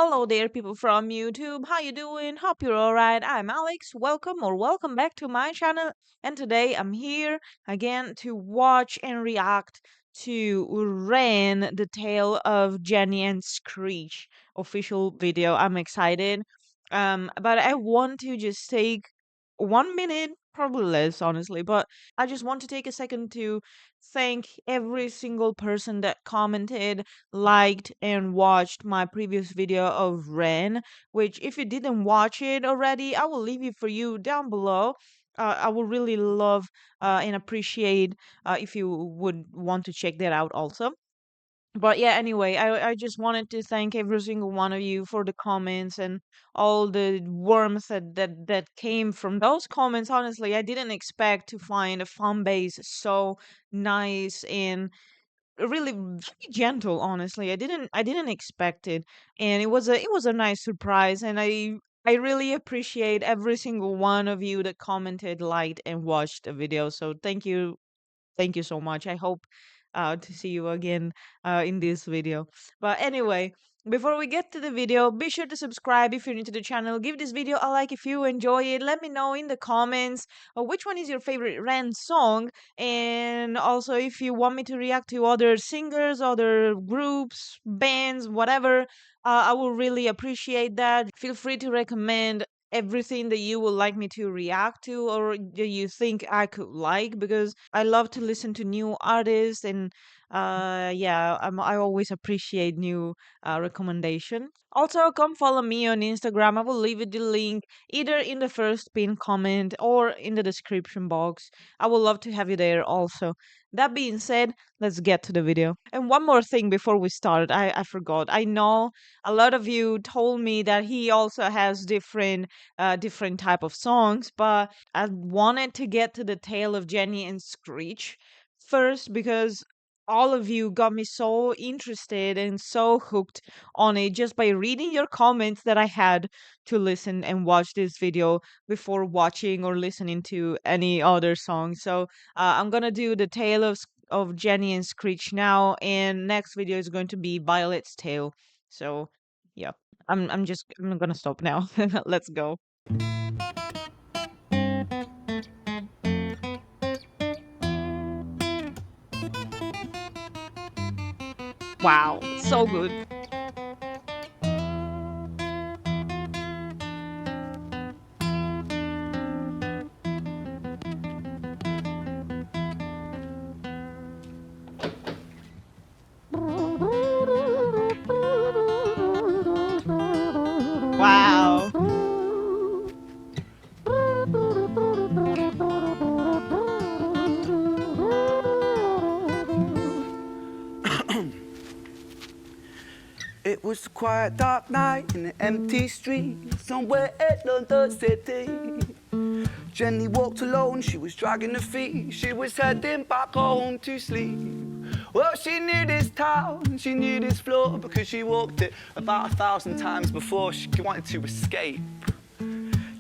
Hello there, people from YouTube. How you doing? Hope you're alright. I'm Alex. Welcome back to my channel. And today I'm here again to watch and react to Ren, the Tale of Jenny and Screech official video. I'm excited. But I want to just take 1 minute, probably less, honestly, but I just want to take a second to thank every single person that commented, liked, and watched my previous video of Ren, which if you didn't watch it already, I will leave it for you down below. I would really love and appreciate if you would want to check that out also. But yeah, anyway, I just wanted to thank every single one of you for the comments and all the warmth that came from those comments. Honestly, I didn't expect to find a fan base so nice and really very gentle. Honestly, I didn't expect it, and it was a nice surprise. And I really appreciate every single one of you that commented, liked, and watched the video. So thank you so much. I hope to see you again in this video. But anyway, before we get to the video, be sure to subscribe if you're new to the channel. Give this video a like if you enjoy it. Let me know in the comments which one is your favorite Ren song. And also, if you want me to react to other singers, other groups, bands, whatever, I will really appreciate that. Feel free to recommend everything that you would like me to react to or that you think I could like, because I love to listen to new artists. And yeah, I always appreciate new recommendation. Also, come follow me on Instagram. I will leave you the link either in the first pin comment or in the description box. I would love to have you there also. That being said, let's get to the video. And one more thing before we start, I forgot. I know a lot of you told me that he also has different type of songs, but I wanted to get to the tale of Jenny and Screech first, because all of you got me so interested and so hooked on it just by reading your comments that I had to listen and watch this video before watching or listening to any other song. So I'm gonna do the tale of Jenny and Screech now, and next video is going to be Violet's tale. So yeah, I'm gonna stop now. Let's go. Wow, so good. Wow. It was a quiet, dark night in an empty street somewhere in London City. Jenny walked alone, she was dragging her feet. She was heading back home to sleep. Well, she knew this town, she knew this floor, because she walked it about 1,000 times before. She wanted to escape.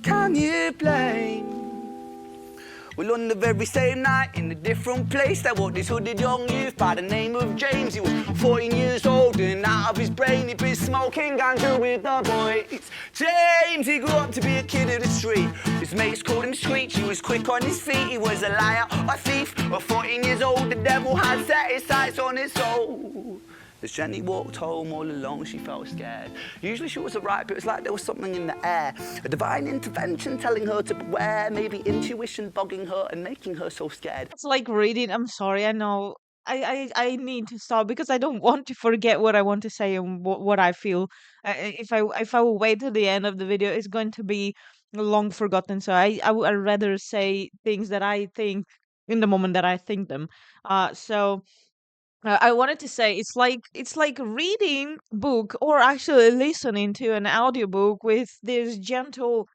Can you blame? Well, on the very same night, in a different place, there walked this hooded young youth by the name of James. He was 14 years old and out of his brain. He'd been smoking ganja with the boys. James, he grew up to be a kid of the street. His mates called him Screech. He was quick on his feet. He was a liar, a thief. At 14 years old, the devil had set his sights on his soul. As Jenny walked home all alone, she felt scared. Usually she was alright, but it was like there was something in the air. A divine intervention telling her to beware, maybe intuition bugging her and making her so scared. It's like reading. I'm sorry. I know. I need to stop because I don't want to forget what I want to say and what I feel. If I will wait till the end of the video, it's going to be long forgotten. So I'd rather say things that I think in the moment that I think them. So I wanted to say it's like reading book or actually listening to an audiobook with this gentle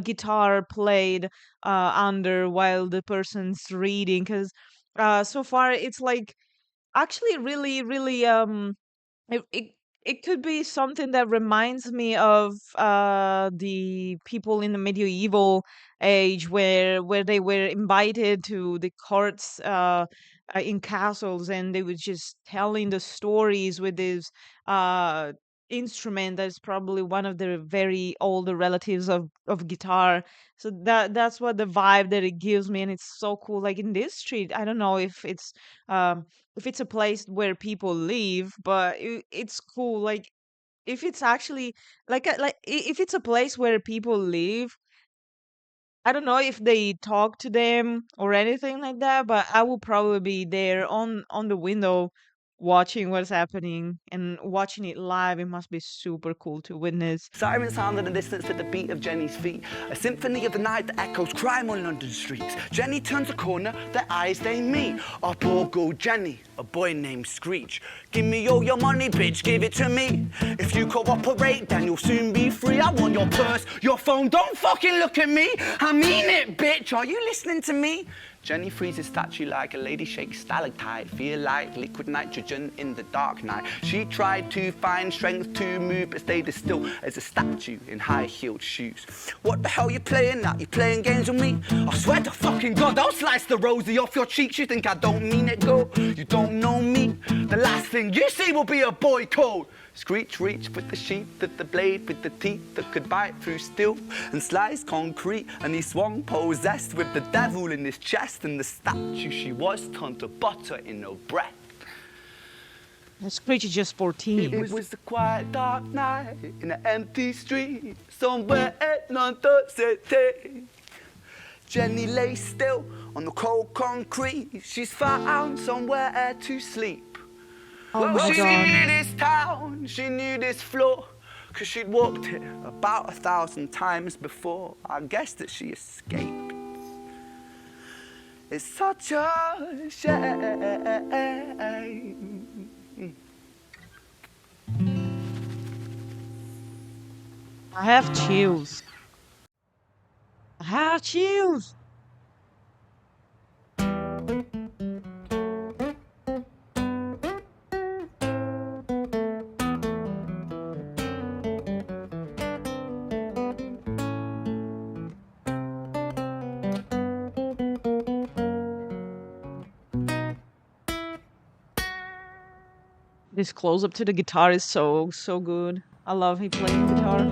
guitar played under while the person's reading, because so far it's like actually really it it could be something that reminds me of the people in the medieval age where they were invited to the courts in castles, and they were just telling the stories with this uh instrument that's probably one of the very older relatives of guitar. So that's what the vibe that it gives me, and it's so cool. Like in this street, I don't know if it's a place where people live, but it's cool. Like if it's actually if it's a place where people live, I don't know if they talk to them or anything like that, but I will probably be there on the window watching what's happening and watching it live. It must be super cool to witness. Sirens sound in the distance to the beat of Jenny's feet. A symphony of the night that echoes crime on London streets. Jenny turns a corner, their eyes they meet. Up or go Jenny, a boy named Screech. Give me all your money, bitch, give it to me. If you cooperate, then you'll soon be free. I want your purse, your phone, don't fucking look at me. I mean it, bitch, are you listening to me? Jenny freezes statue like a lady shakes stalactite. Feel like liquid nitrogen in the dark night. She tried to find strength to move, but stayed as still as a statue in high-heeled shoes. What the hell you playing at? You playing games with me? I swear to fucking God, I'll slice the rosy off your cheeks. You think I don't mean it, girl? You don't know me. The last thing you see will be a boy code. Screech reached with the sheath of the blade, with the teeth that could bite through steel and slice concrete, and he swung possessed with the devil in his chest, and the statue she was turned to butter in her breath. Screech is just 14. It was a quiet dark night in an empty street somewhere in London City. Jenny lay still on the cold concrete. She's found somewhere to sleep. Oh Well, my she God. knew this town, she knew this floor, 'cause she'd walked it about 1,000 times before. I guess that she escaped. It's such a shame. I have chills. I have chills. This close up to the guitar is so good. I love he playing guitar.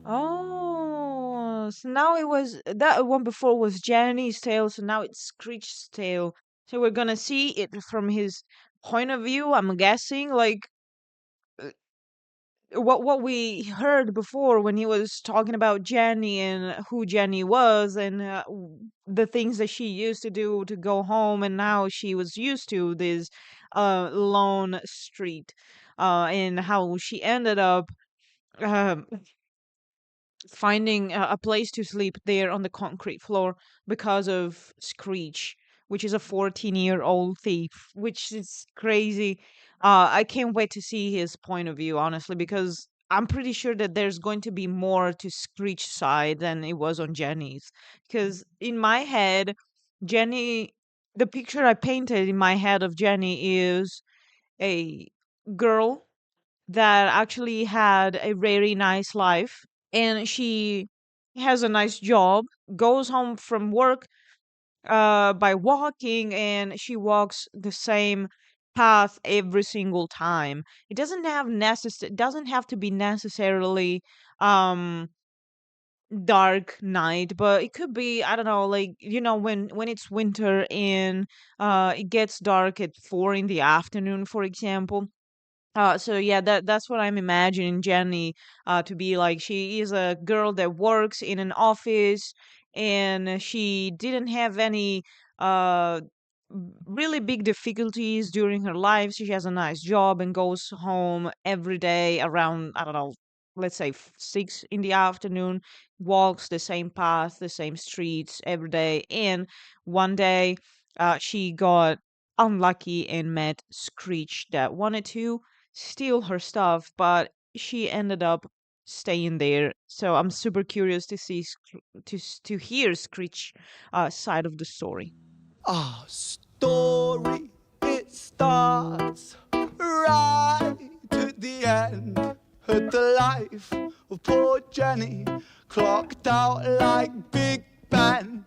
Oh, so now it was that one before was Jenny's tale, so now it's Screech's tale. So we're gonna see it from his point of view, I'm guessing. Like uh, what we heard before when he was talking about Jenny and who Jenny was and the things that she used to do to go home, and now she was used to this lone street, and how she ended up um finding a place to sleep there on the concrete floor because of Screech, which is a 14-year-old thief, which is crazy. I can't wait to see his point of view, honestly, because I'm pretty sure that there's going to be more to Screech's side than it was on Jenny's. Because in my head, Jenny, the picture I painted in my head of Jenny is a girl that actually had a very nice life, and she has a nice job, goes home from work by walking, and she walks the same path every single time. It doesn't have to be necessarily um dark night, but it could be, I don't know, like when it's winter and it gets dark at 4 in the afternoon, for example. So yeah, that's what I'm imagining Jenny to be like. She is a girl that works in an office, and she didn't have any really big difficulties during her life. She has a nice job and goes home every day around, I don't know, let's say 6 in the afternoon, walks the same path, the same streets every day. And one day, she got unlucky and met Screech that wanted to steal her stuff, but she ended up staying there. So I'm super curious to to hear Screech side of the story. Ah, story, it starts right at the end. At the life of poor Jenny, clocked out like Big Ben.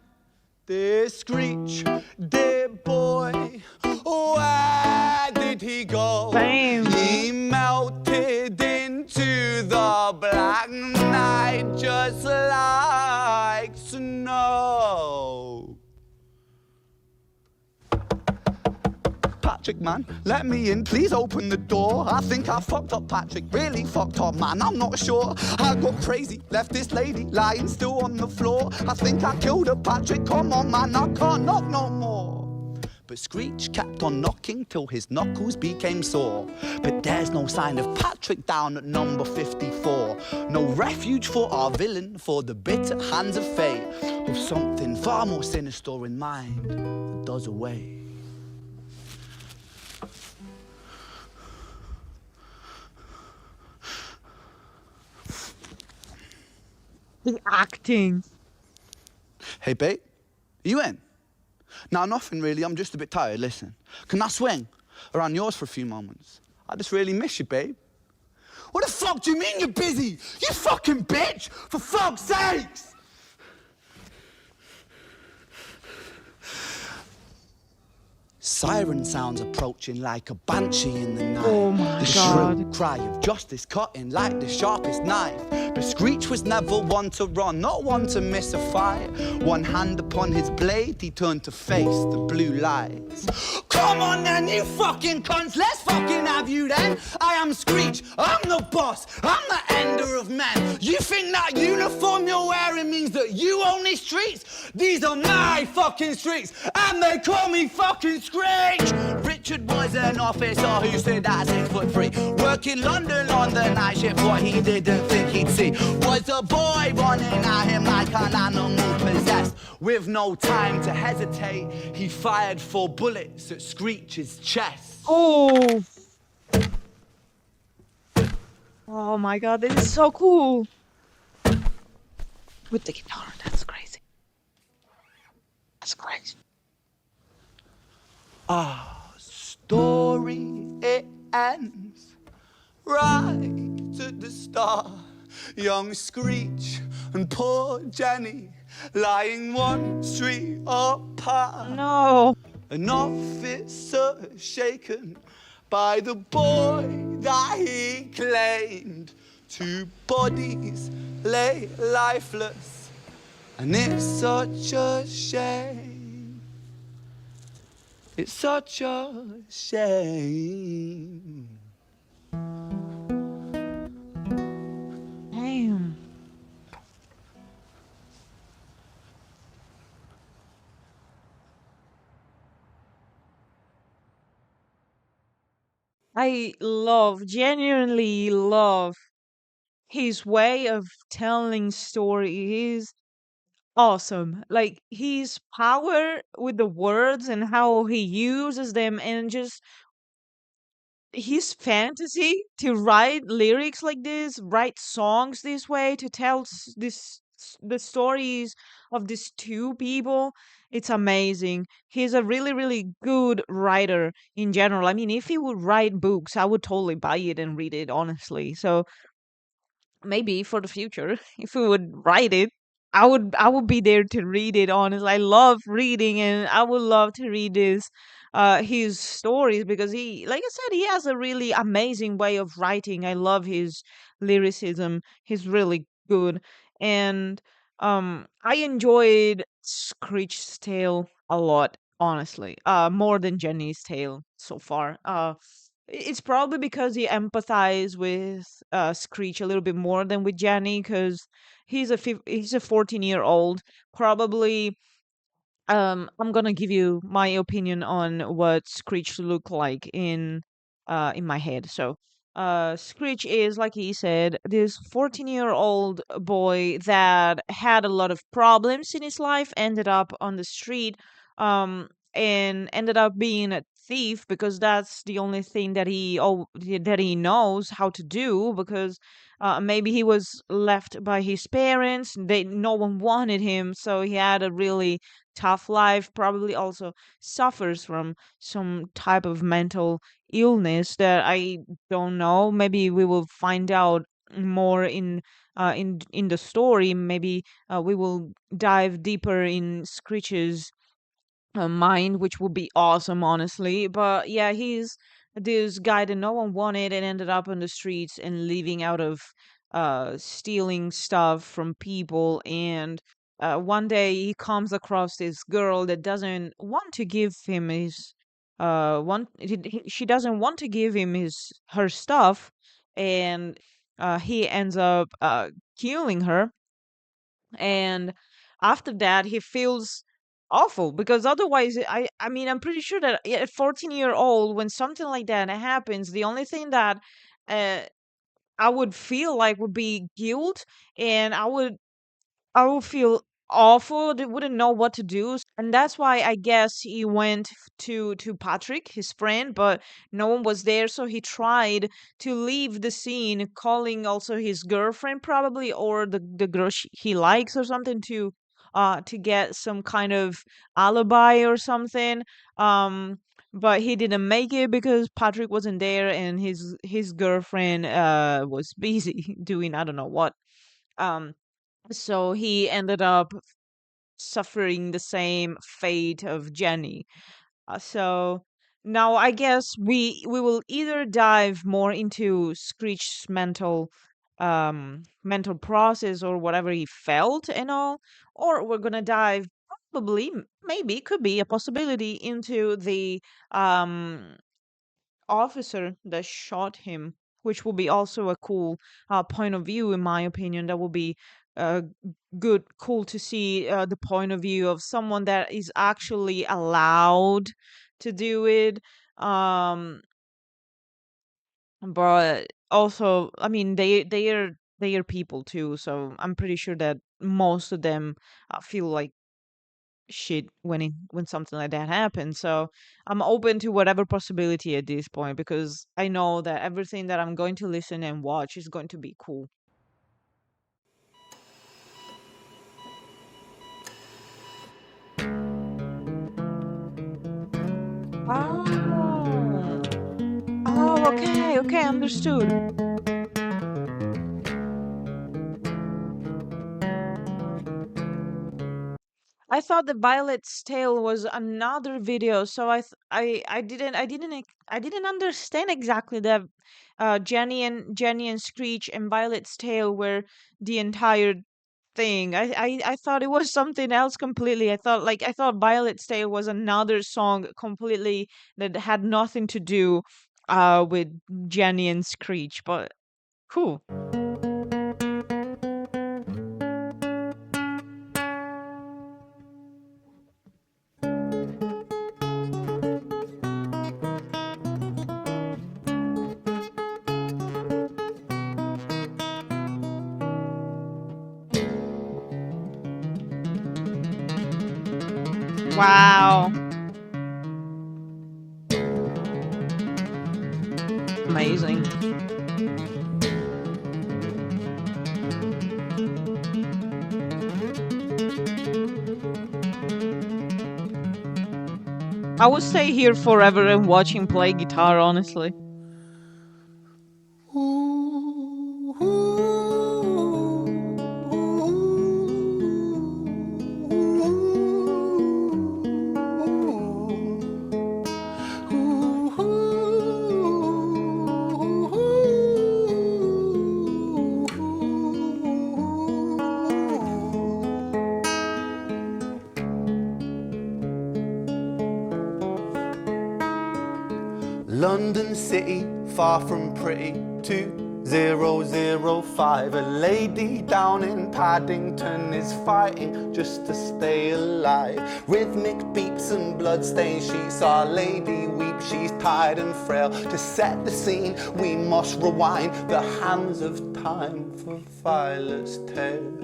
Dear Screech, dear boy, where did he go? Bam. He melted into the black night just like snow. Patrick, man, let me in, please open the door. I think I fucked up, Patrick, really fucked up, man, I'm not sure. I got crazy, left this lady lying still on the floor. I think I killed her, Patrick, come on, man, I can't knock no more. But Screech kept on knocking till his knuckles became sore. But there's no sign of Patrick down at number 54. No refuge for our villain, for the bitter hands of fate, with something far more sinister in mind that does away. The acting. Hey, babe, are you in? Nah, nothing really. I'm just a bit tired. Listen, can I swing around yours for a few moments? I just really miss you, babe. What the fuck do you mean you're busy? You fucking bitch! For fuck's sakes! Siren sounds approaching like a banshee in the night. Oh my the God. shrill cry of justice cutting like the sharpest knife. But Screech was never one to run, not one to miss a fight. One hand upon his blade, he turned to face the blue lights. Come on then, you fucking cunts, let's fucking have you then. I am Screech, I'm the boss, I'm the ender of men. You think that uniform you're wearing means that you own these streets? These are my fucking streets, and they call me fucking Screech. Richard was an officer who stood at 6'3", working London on the night shift. What he didn't think he'd see was a boy running at him like an animal possessed. With no time to hesitate, he fired 4 bullets at Screech's chest. Oh. Oh my God, this is so cool. With the guitar, that's crazy. That's crazy. Our story, it ends right at the start. Young Screech and poor Jenny lying one street apart. No. An officer shaken by the boy that he claimed. 2 bodies lay lifeless, and it's such a shame. It's such a shame. Damn. I genuinely love his way of telling story. He's awesome. Like his power with the words and how he uses them, and just his fantasy to write lyrics like this, write songs this way, to tell the stories of these 2 people. It's amazing. He's a really, really good writer in general. I mean, if he would write books, I would totally buy it and read it, honestly. So maybe for the future, if we would write it, I would be there to read it. Honestly, I love reading, and I would love to read this his stories, because he, like I said, he has a really amazing way of writing. I love his lyricism. He's really good. And I enjoyed Screech's Tale a lot, honestly, more than Jenny's Tale so far. It's probably because he empathized with Screech a little bit more than with Jenny, because he's a 14-year-old. Probably, I'm gonna give you my opinion on what Screech look like in my head. So, Screech is, like he said, this 14-year-old boy that had a lot of problems in his life, ended up on the street, and ended up being a thief, because that's the only thing that he knows how to do, because maybe he was left by his parents. No one wanted him, so he had a really tough life, probably also suffers from some type of mental illness that I don't know. Maybe we will find out more in the story. Maybe we will dive deeper in Screech's mind, which would be awesome, honestly. But yeah, he's this guy that no one wanted and ended up on the streets and living out of stealing stuff from people. And one day he comes across this girl that doesn't want to give him his she doesn't want to give him his her stuff, and he ends up killing her. And after that he feels awful, because otherwise I mean, I'm pretty sure that at 14-year-old, when something like that happens, the only thing that uh, I would feel like would be guilt, and I would feel awful. They wouldn't know what to do, and that's why I guess he went to Patrick, his friend, but no one was there. So he tried to leave the scene, calling also his girlfriend, probably, or the girl he likes or something, to get some kind of alibi or something. Um, but he didn't make it because Patrick wasn't there, and his girlfriend was busy doing I don't know what. Um, so he ended up suffering the same fate of Jenny. So now I guess we will either dive more into Screech's mental process, or whatever he felt and all, or we're gonna dive, probably, maybe, could be a possibility, into the um officer that shot him, which will be also a cool point of view, in my opinion. That will be uh, cool to see the point of view of someone that is actually allowed to do it. Um, but also, I mean, they are people too, so I'm pretty sure that most of them feel like shit when something like that happens. So I'm open to whatever possibility at this point, because I know that everything that I'm going to listen and watch is going to be cool. Oh. Oh, okay, okay, understood. I thought the Violet's Tale was another video, so I didn't understand exactly that Jenny and Screech and Violet's Tale were the entire thing. I thought it was something else completely. I thought Violet's Tale was another song completely that had nothing to do with Jenny and Screech, but cool. Wow. Amazing. I would stay here forever and watch him play guitar, honestly. London City, far from pretty, 2005. A lady down in Paddington is fighting just to stay alive. Rhythmic beats and bloodstained sheets, our lady weeps, she's tired and frail. To set the scene, we must rewind the hands of time for Violet's Tale.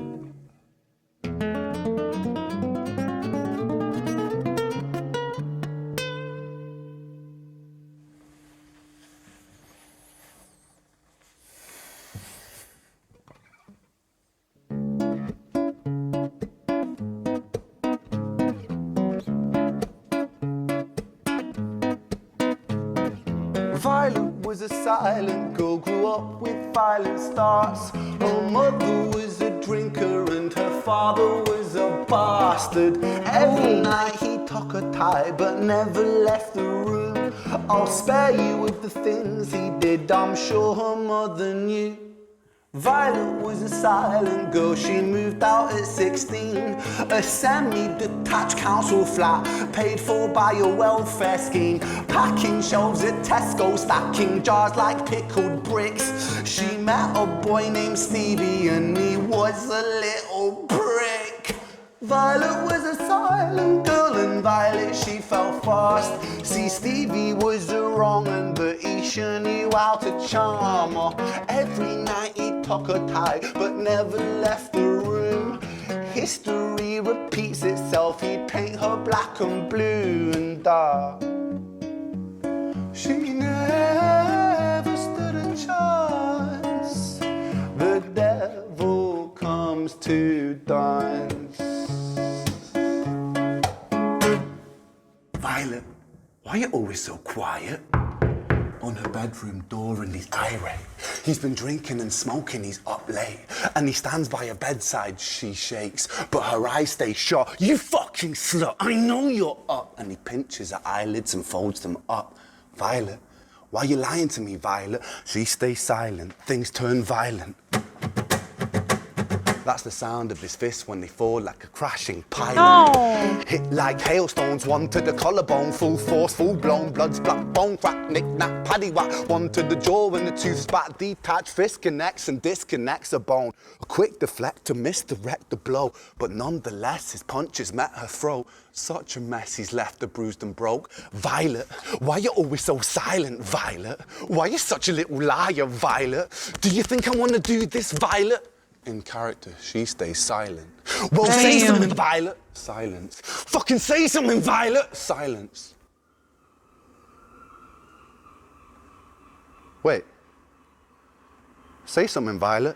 Violet was a silent girl, grew up with violent starts. Her mother was a drinker and her father was a bastard. Every night he took her tie but never left the room. I'll spare you of the things he did, I'm sure her mother knew. Violet was a silent girl, she moved out at 16. A semi-detached council flat, paid for by a welfare scheme. Packing shelves at Tesco, stacking jars like pickled bricks. She met a boy named Stevie and he was a little prick. Violet was a silent girl and Violet she fell fast. See, Stevie was a wrong un, but he sure knew how to charm her. Every night he took her tie but never left the room. History repeats itself, he'd paint her black and blue and dark. She never stood a chance. The devil comes to dance. Violet, why are you always so quiet? On her bedroom door and he's irate. He's been drinking and smoking, he's up late. And he stands by her bedside, she shakes, but her eyes stay shut. You fucking slut, I know you're up. And he pinches her eyelids and folds them up. Violet, why are you lying to me, Violet? She stays silent, things turn violent. That's the sound of his fists when they fall like a crashing pilot. No. Hit like hailstones, one to the collarbone, full force, full blown, blood's black bone, crack, knick, knack, paddywhack. One to the jaw when the tooth spat, detached fist connects and disconnects a bone. A quick deflect to misdirect the blow, but nonetheless his punches met her throat. Such a mess he's left her bruised and broke. Violet, why you always so silent, Violet? Why you such a little liar, Violet? Do you think I want to do this, Violet? In character, she stays silent. Well, say Damn. something, Violet. Silence. Fucking say something, Violet. Silence. Wait. Say something, Violet.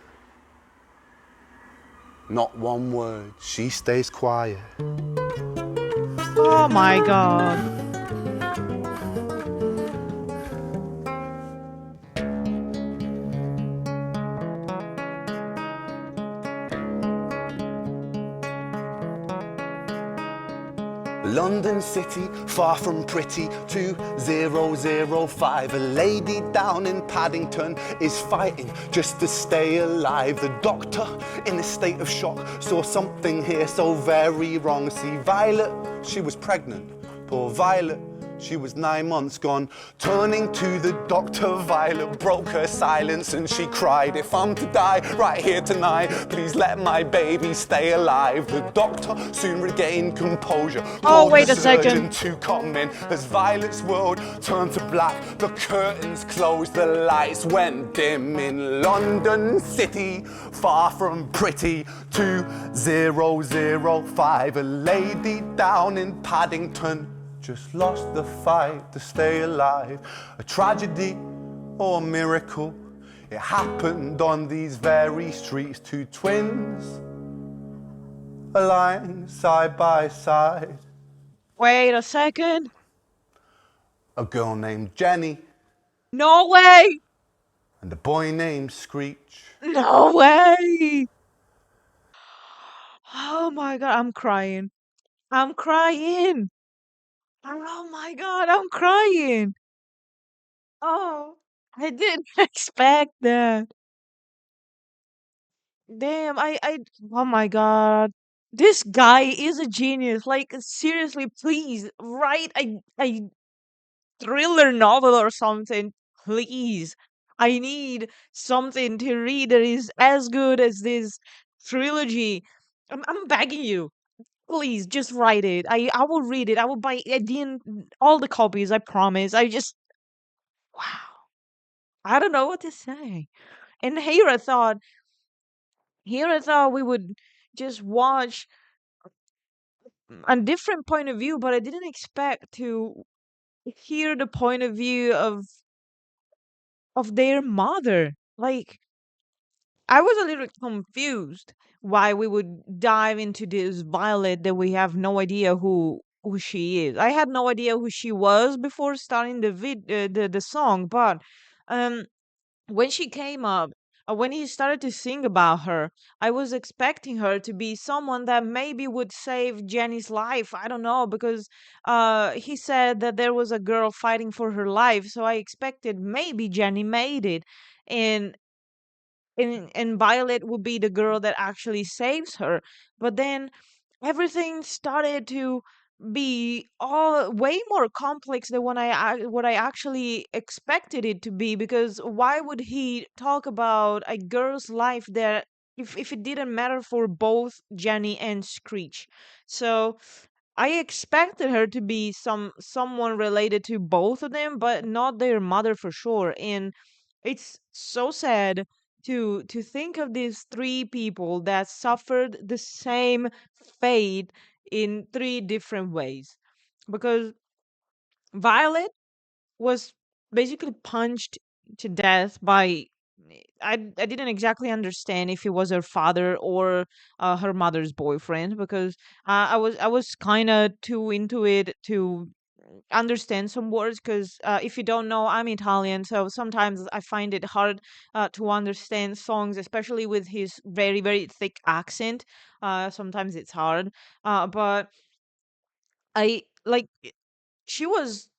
Not one word. She stays quiet. Oh my god. London city, far from pretty, 2005. A lady down in Paddington is fighting just to stay alive. The doctor, in a state of shock, saw something here so very wrong. See, Violet, she was pregnant. Poor Violet, she was 9 months gone. Turning to the doctor, Violet broke her silence and she cried, if I'm to die right here tonight, please let my baby stay alive. The doctor soon regained composure. Oh, wait the a second. surgeon to come in. As Violet's world turned to black, the curtains closed, the lights went dim. In London city, far from pretty, 2005. A lady down in Paddington just lost the fight to stay alive. A tragedy or a miracle, it happened on these very streets. Two twins aligned side by side. Wait a second. A girl named Jenny No way. and a boy named Screech. No way. Oh my god, I'm crying. I'm crying. Oh my god, I'm crying. Oh, I didn't expect that. Damn, oh my god. This guy is a genius. Like, seriously, please write a thriller novel or something. Please. I need something to read that is as good as this trilogy. I'm begging you. Please, just write it. I will read it. I will buy again all the copies, I promise. I just wow. I don't know what to say. And here I thought we would just watch a different point of view, but I didn't expect to hear the point of view of their mother. Like, I was a little confused why we would dive into this Violet that we have no idea who she is. I had no idea who she was before starting the song, but um when she came up, when he started to sing about her, I was expecting her to be someone that maybe would save Jenny's life. I don't know, because he said that there was a girl fighting for her life, so I expected maybe Jenny made it, and and Violet would be the girl that actually saves her. But then everything started to be all way more complex than what I actually expected it to be, because why would he talk about a girl's life that if it didn't matter for both Jenny and Screech? So I expected her to be someone related to both of them, but not their mother for sure. And it's so sad to think of these three people that suffered the same fate in three different ways. Because Violet was basically punched to death by I didn't exactly understand if it was her father or her mother's boyfriend, because I was kind of too into it to understand some words, because if you don't know, I'm Italian, so sometimes I find it hard to understand songs, especially with his very very thick accent. Sometimes it's hard, but I like she was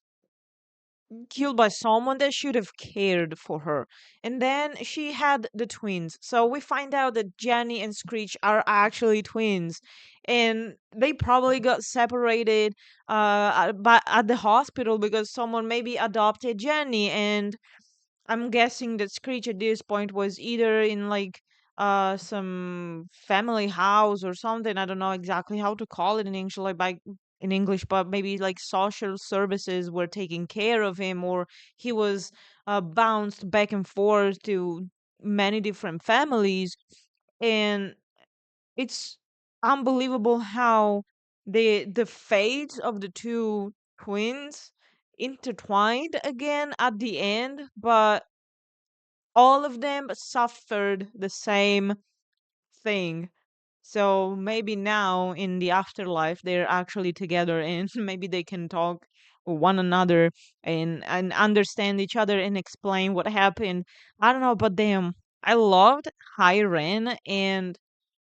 killed by someone that should have cared for her. And then she had the twins. So we find out that Jenny and Screech are actually twins. And they probably got separated at the hospital because someone maybe adopted Jenny. And I'm guessing that Screech at this point was either in like some family house or something. I don't know exactly how to call it in English, like by in English, but maybe like social services were taking care of him, or he was bounced back and forth to many different families. And it's unbelievable how the fates of the two twins intertwined again at the end, but all of them suffered the same thing. So maybe now in the afterlife they're actually together, and maybe they can talk with one another and understand each other and explain what happened. I don't know, but damn, I loved High Ren, and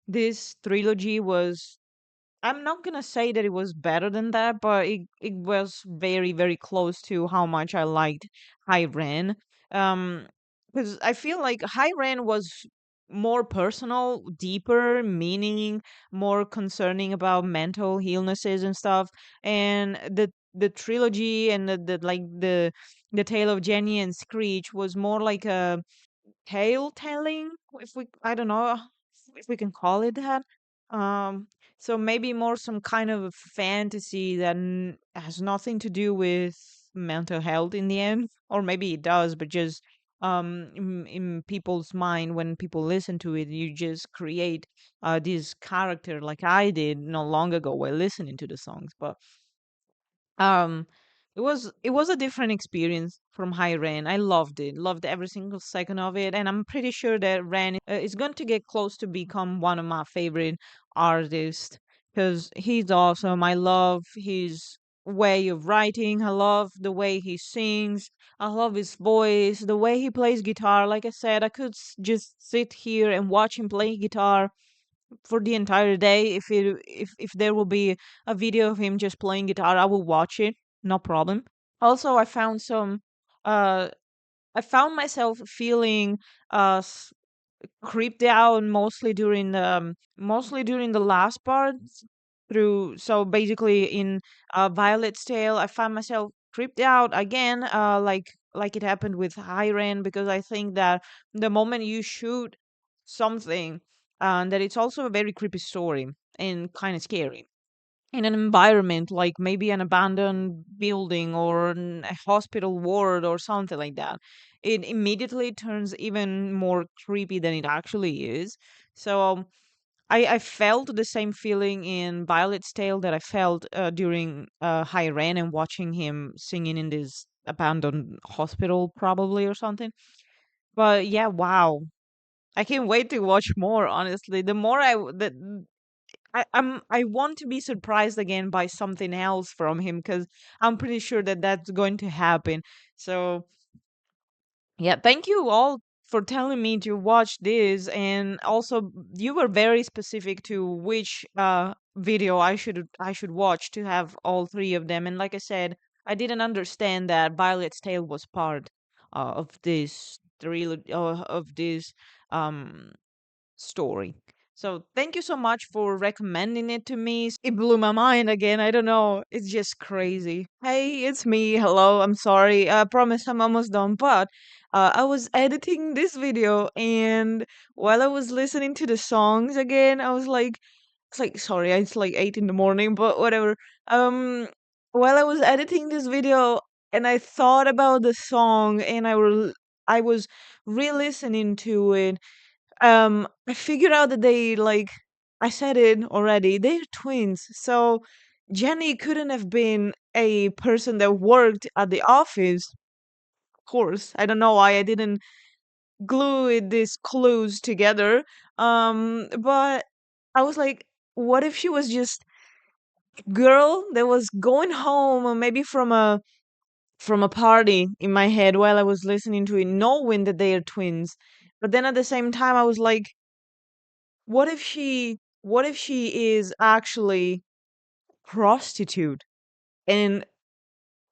this trilogy was, I'm not gonna say that it was better than that, but it was very, very close to how much I liked High Ren. Um, because I feel like High Ren was more personal, deeper meaning, more concerning about mental illnesses and stuff. And the trilogy and the tale of Jenny and Screech was more like a tale telling, if we, I don't know if we can call it that. um so maybe more some kind of fantasy that has nothing to do with mental health in the end, or maybe it does, but just in people's mind, when people listen to it, you just create this character like I did not long ago while listening to the songs. But um, it was a different experience from High Ren. I loved it, loved every single second of it, and I'm pretty sure that Ren is going to get close to become one of my favorite artists because he's awesome. I love his way of writing. I love the way he sings. I love his voice, the way he plays guitar. Like I said, I could just sit here and watch him play guitar for the entire day. If there will be a video of him just playing guitar, I will watch it, no problem. Also, uh I found myself feeling uh s- creeped out mostly during the last part. Through So basically in Violet's Tale, I found myself creeped out again, like it happened with Hyren, because I think that the moment you shoot something, that it's also a very creepy story and kind of scary in an environment like maybe an abandoned building or a hospital ward or something like that, it immediately turns even more creepy than it actually is. So I felt the same feeling in Violet's Tale that I felt during High Ren and watching him singing in this abandoned hospital, probably, or something. But yeah, wow. I can't wait to watch more, honestly. The more I want to be surprised again by something else from him because I'm pretty sure that that's going to happen. So yeah, thank you all for telling me to watch this, and also you were very specific to which video I should watch to have all three of them. And like I said, I didn't understand that Violet's Tale was part of this of this um story. So thank you so much for recommending it to me. It blew my mind again. I don't know. It's just crazy. Hey, it's me. Hello. I'm sorry. I promise I'm almost done. But I was editing this video, and while I was listening to the songs again, I was like, it's like sorry, it's like 8 in the morning, but whatever. Um, while I was editing this video, and I thought about the song, and I was re-listening to it. I figured out that they like I said it already, they're twins. So Jenny couldn't have been a person that worked at the office. Of course. I don't know why I didn't these clues together. But I was like, what if she was just a girl that was going home, or maybe from a party in my head while I was listening to it, knowing that they are twins. But then at the same time I was like, what if she is actually prostitute, and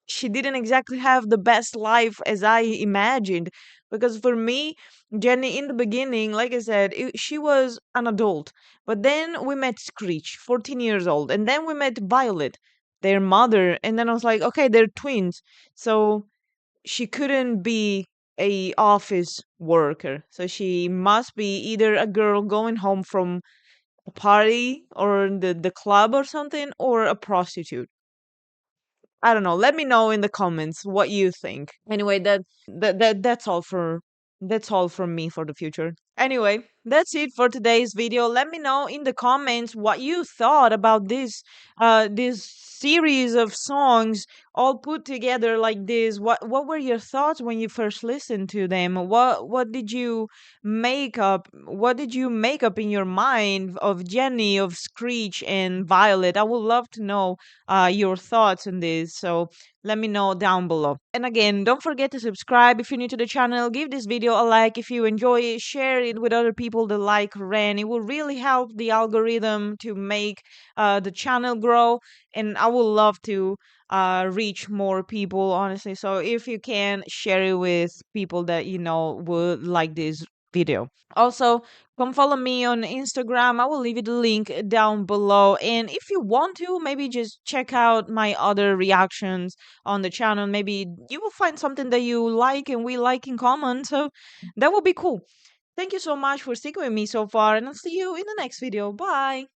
she didn't exactly have the best life as I imagined? Because for me, Jenny in the beginning, like I said, she was an adult. But then we met Screech, 14 years old, and then we met Violet, their mother, and then I was like, okay, they're twins. So she couldn't be a office worker. So she must be either a girl going home from a party or the club or something, or a prostitute. I don't know. Let me know in the comments what you think. Anyway, that's all from me for the future. Anyway, that's it for today's video. Let me know in the comments what you thought about this series of songs all put together like this. What were your thoughts when you first listened to them? What did you make up in your mind of Jenny, of Screech and Violet? I would love to know your thoughts on this. So let me know down below. And again, don't forget to subscribe if you're new to the channel. Give this video a like if you enjoy it. Share it with other people that like Ren. It will really help the algorithm to make the channel grow. And I would love to reach more people, honestly. So if you can, share it with people that you know would like this video. Also, come follow me on Instagram. I will leave you the link down below. And if you want to, maybe just check out my other reactions on the channel. Maybe you will find something that you like and we like in common. So that would be cool. Thank you so much for sticking with me so far, and I'll see you in the next video. Bye.